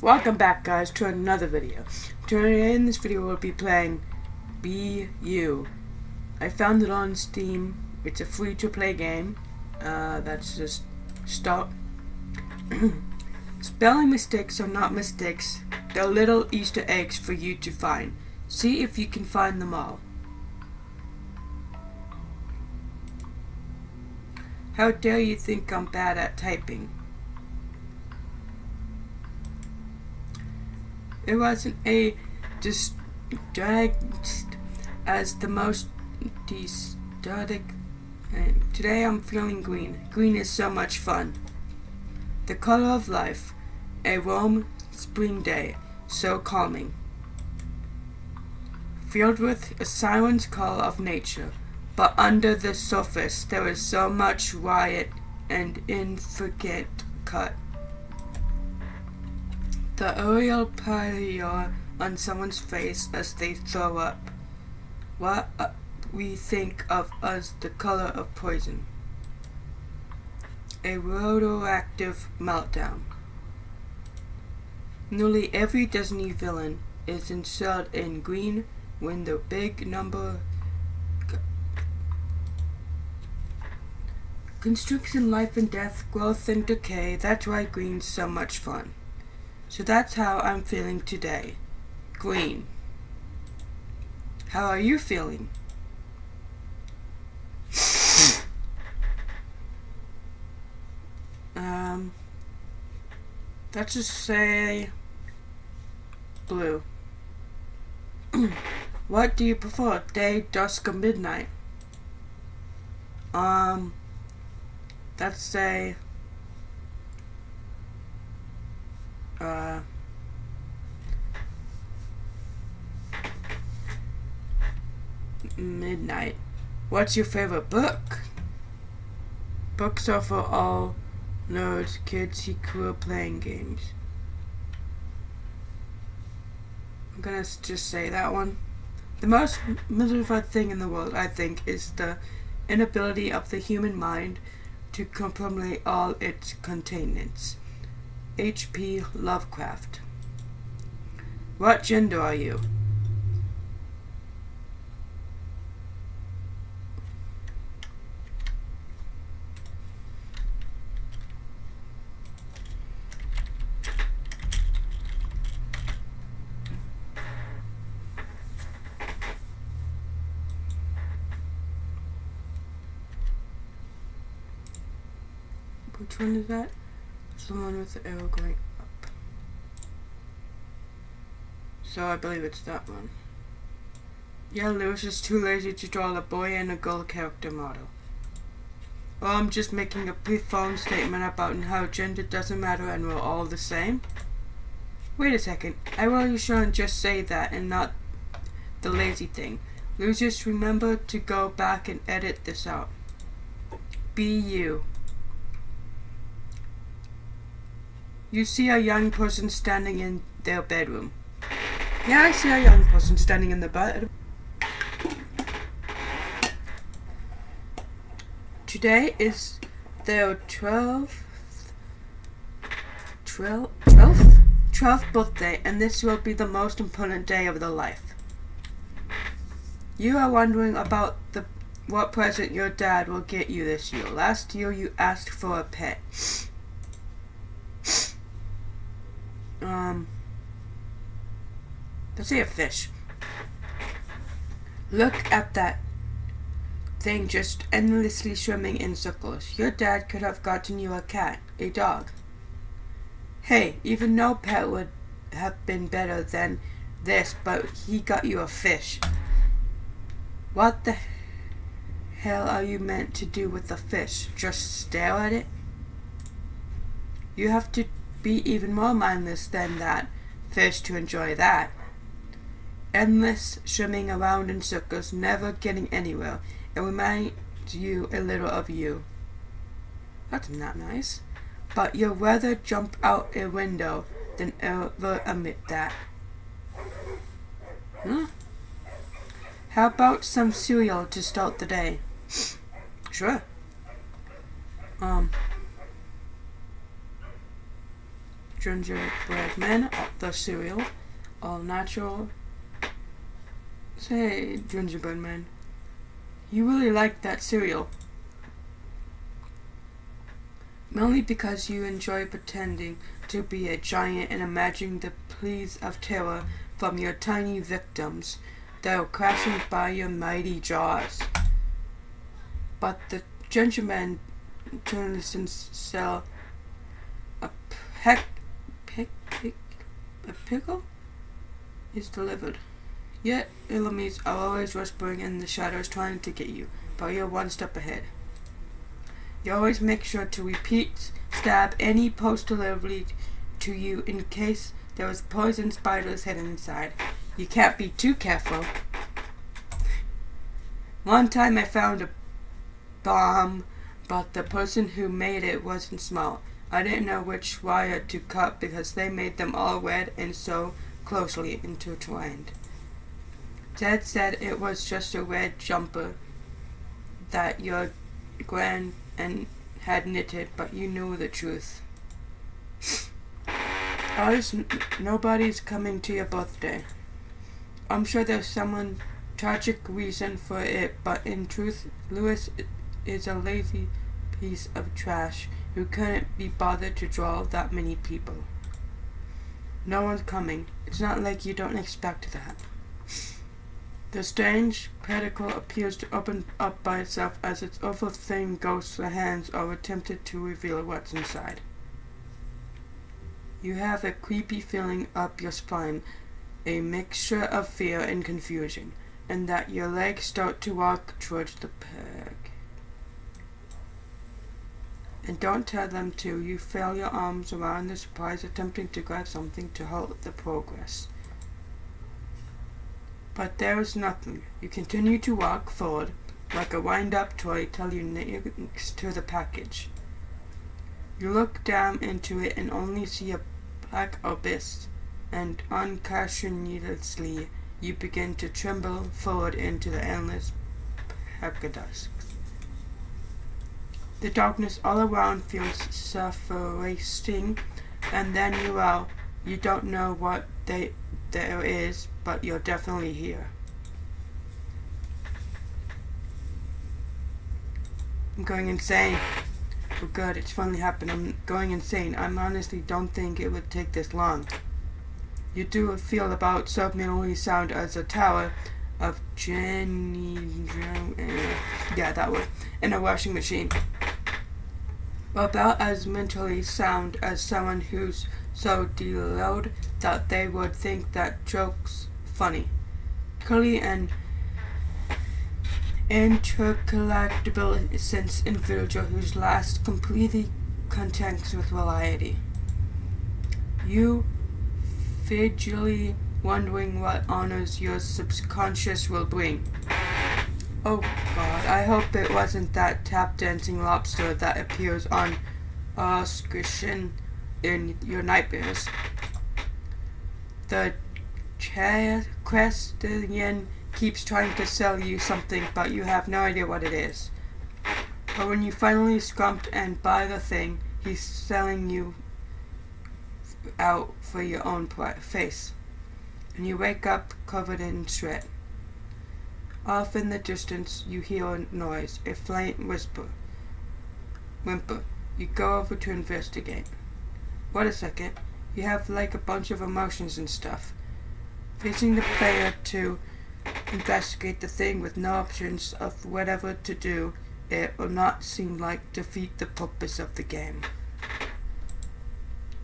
Welcome back, guys, to another video. Today in this video we'll be playing Be You. I found it on Steam. It's a free-to-play game. That's just start. Spelling mistakes are not mistakes. They're little Easter eggs for you to find. See if you can find them all. How dare you think I'm bad at typing? It wasn't a distract as the most static. Today I'm feeling green. Green is so much fun. The color of life. A warm spring day, so calming. Filled with a silent call of nature, but under the surface there is so much riot and intricate cut. The aerial pressure on someone's face as they throw up. What we think of as the color of poison. A radioactive meltdown. Nearly every Disney villain is installed in green when the big number constriction, life and death, growth and decay. That's why green's so much fun. So that's how I'm feeling today. Green. How are you feeling? Let's just say blue. What do you prefer? Day, dusk, or midnight? Let's say midnight. What's your favorite book? Books are for all nerds, kids who grew up playing games. I'm gonna just say that one. The most miserable thing in the world, I think, is the inability of the human mind to comprehend all its containments. H.P. Lovecraft. What gender are you? Which one is that? It's the one with the arrow going up. So I believe it's that one. Yeah, Lewis is too lazy to draw a boy and a girl character model. Well, I'm just making a profound statement about how gender doesn't matter and we're all the same. Wait a second. I really shouldn't just say that and not the lazy thing. Losers, remember to go back and edit this out. Be you. You see a young person standing in their bedroom. Yeah, I see a young person standing in the bed. Today is their 12th birthday, and this will be the most important day of their life. You are wondering about what present your dad will get you this year. Last year you asked for a pet. Let's say a fish. Look at that thing just endlessly swimming in circles. Your dad could have gotten you a cat, a dog. Hey, even no pet would have been better than this, but he got you a fish. What the hell are you meant to do with the fish? Just stare at it? You have to be even more mindless than that fish to enjoy that. Endless swimming around in circles, never getting anywhere. It reminds you a little of you. That's not nice. But you'd rather jump out a window than ever admit that. How about some cereal to start the day? Sure. gingerbread men, the cereal, all natural. Say, gingerbread man, you really like that cereal. Only because you enjoy pretending to be a giant and imagining the pleas of terror from your tiny victims that are crashing by your mighty jaws. But the gingerbread journalists sell a pickle is delivered. Yet enemies are always whispering in the shadows trying to get you, but you're one step ahead. You always make sure to repeat stab any post delivery to you in case there was poison spiders hidden inside. You can't be too careful. One time I found a bomb, but the person who made it wasn't smart. I didn't know which wire to cut because they made them all red and so closely intertwined. Dad said it was just a red jumper that your grand and had knitted, but you knew the truth. Nobody's coming to your birthday. I'm sure there's some tragic reason for it, but in truth, Lewis is a lazy piece of trash who couldn't be bothered to draw that many people. No one's coming. It's not like you don't expect that. The strange pedicle appears to open up by itself as its awful thing goes to the hands or attempted to reveal what's inside. You have a creepy feeling up your spine, a mixture of fear and confusion, and that your legs start to walk towards the peg. And don't tell them to. You flail your arms around the surprise, attempting to grab something to halt the progress. But there is nothing. You continue to walk forward like a wind-up toy till you next to the package. You look down into it and only see a black abyss, and unconsciously you begin to tremble forward into the endless Hekadusk. The darkness all around feels suffocating, and then you don't know what there is, but you're definitely here. I'm going insane. Oh good, it's finally happened. I'm going insane. I honestly don't think it would take this long. You do feel about subminimally sound as a tower of that word, in a washing machine. About as mentally sound as someone who's so deluded that they would think that joke's funny. Clearly an interconnectable sense individual whose last completely contents with reality. You fidgetly wondering what honors your subconscious will bring. Oh God, I hope it wasn't that tap-dancing lobster that appears on screen in your nightmares. The Crescentian keeps trying to sell you something, but you have no idea what it is. But when you finally scrumped and buy the thing, he's selling you out for your own face. And you wake up covered in sweat. Off in the distance, you hear a noise, a faint whimper. You go over to investigate. Wait a second. You have like a bunch of emotions and stuff. Facing the player to investigate the thing with no options of whatever to do, it will not seem like defeat the purpose of the game.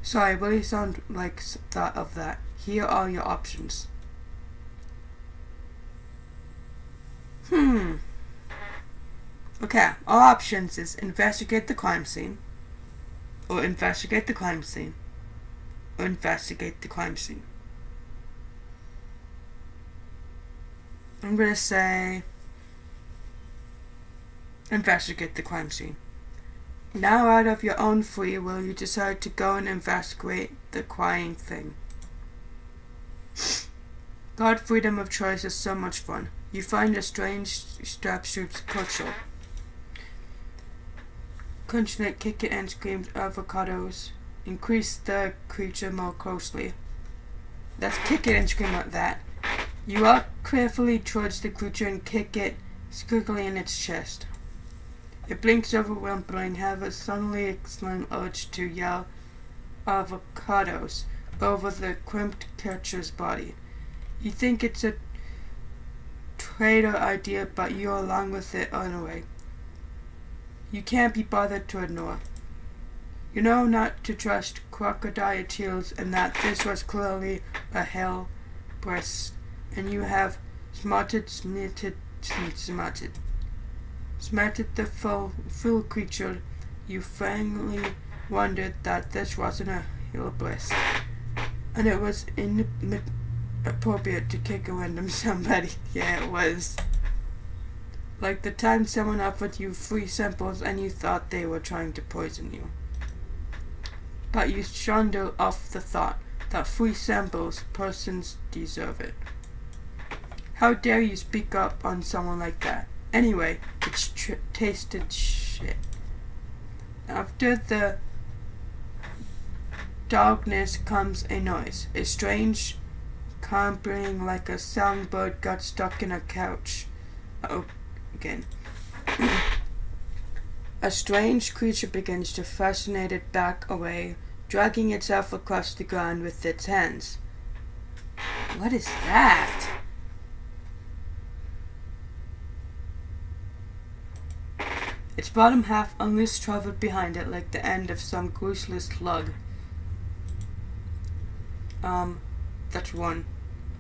Sorry, I really sound like thought of that. Here are your options. Okay, our options is investigate the crime scene, or investigate the crime scene, or investigate the crime scene. I'm gonna say investigate the crime scene. Now out of your own free will, you decide to go and investigate the crying thing. God, freedom of choice is so much fun. You find a strange strap-suit culture. Kunchnik kick it and screams avocados Increase the creature more closely. Let's kick it and scream at that. You walk carefully towards the creature and kick it squarely in its chest. It blinks overwhelmed and have a suddenly excellent urge to yell avocados over the crimped creature's body. You think it's a traitor idea, but you're along with it anyway. You can't be bothered to ignore. You know not to trust crocodile tears and that this was clearly a hell breast, and you have smarted the full creature. You frankly wondered that this wasn't a hell breast, and it was inappropriate to kick a random somebody. Yeah, it was. Like the time someone offered you free samples and you thought they were trying to poison you. But you shunned off the thought that free samples persons deserve it. How dare you speak up on someone like that? Anyway, it's tasted shit. After the darkness comes a noise, a strange clambering like a songbird got stuck in a couch. Again. A strange creature begins to fascinate it back away, dragging itself across the ground with its hands. What is that? Its bottom half unloosed traveled behind it like the end of some gruseless lug. That's one.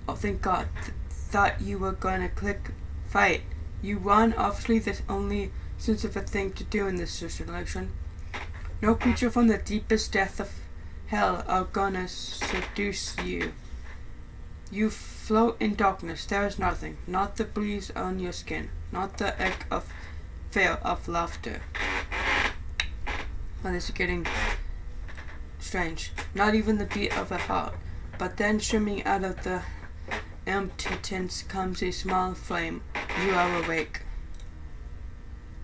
Oh, thank God. Thought you were gonna click fight. You run, obviously the only sensible thing to do in this situation. No creature from the deepest depth of hell are gonna seduce you. You float in darkness. There is nothing. Not the breeze on your skin. Not the egg of fear of laughter. Oh, this is getting strange. Not even the beat of a heart. But then shimmering out of the emptiness comes a small flame. You are awake.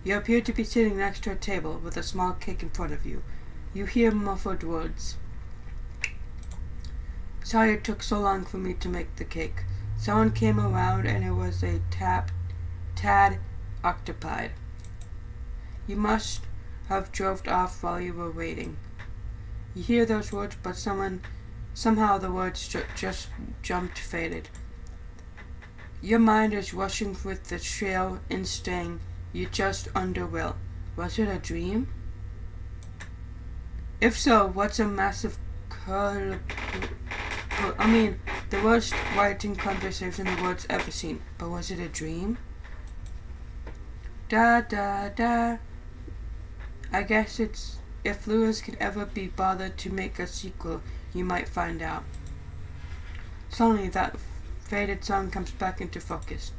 You appear to be sitting next to a table with a small cake in front of you. You hear muffled words. Sorry it took so long for me to make the cake. Someone came around and it was a tad occupied. You must have drove off while you were waiting. You hear those words, but somehow the words just faded. Your mind is rushing with the shrill instinct you just underwhelmed. Was it a dream? If so, what's a massive the worst writing conversation the world's ever seen. But was it a dream? Da da da. I guess it's if Lewis could ever be bothered to make a sequel, you might find out. Suddenly that faded song comes back into focus.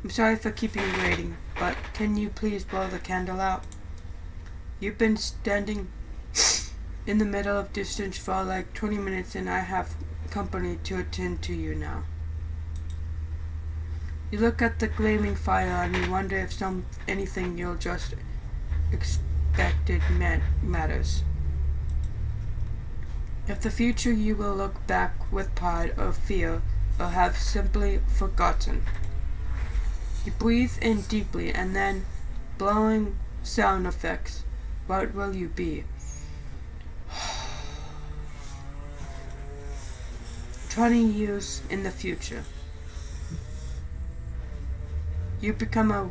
I'm sorry for keeping you waiting, but can you please blow the candle out? You've been standing in the middle of distance for like 20 minutes and I have company to attend to you now. You look at the gleaming fire and you wonder if anything you'll just expected matters. If the future you will look back with pride or fear or have simply forgotten. You breathe in deeply and then blowing sound effects. What will you be? Trying to use in the future. You become a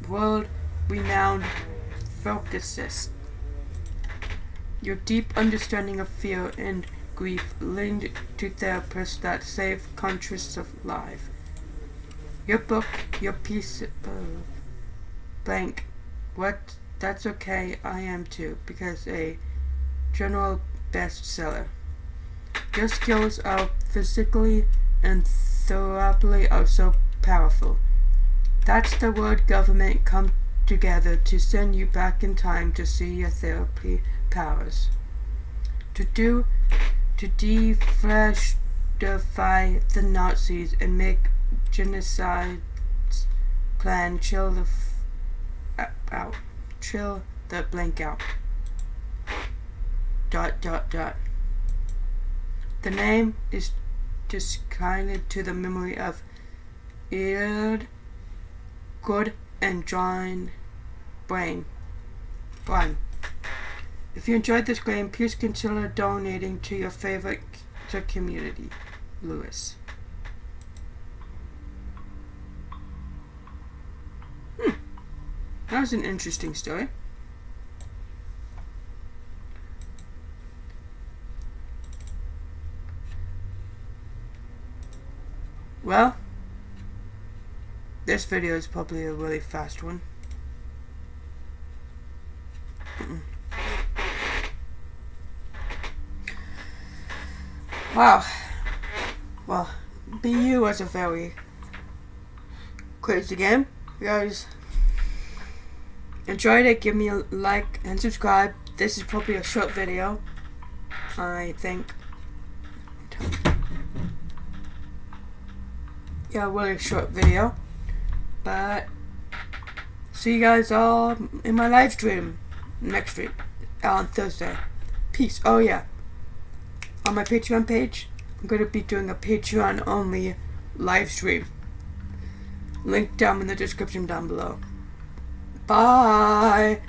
world-renowned physicist. Your deep understanding of fear and grief linked to therapists that save conscious of life. Your book, your piece blank. What? That's okay, I am too, because a general bestseller. Your skills are physically and therapeutically are so powerful. That's the word government come together to send you back in time to see your therapy powers. To deflash defy the Nazis and make genocide plan chill the blank out. dot dot dot. The name is discounted to the memory of Ed Good and John Brain. If you enjoyed this game, please consider donating to your favorite community. Lewis. That was an interesting story. Well, this video is probably a really fast one. Wow. Well, BU was a very crazy game. You guys enjoyed it, give me a like and subscribe. This is probably a short video, I think. Yeah, a really short video. But see you guys all in my live stream next week on Thursday. Peace. Oh yeah, on my Patreon page, I'm going to be doing a Patreon only live stream. Link down in the description down below. Bye.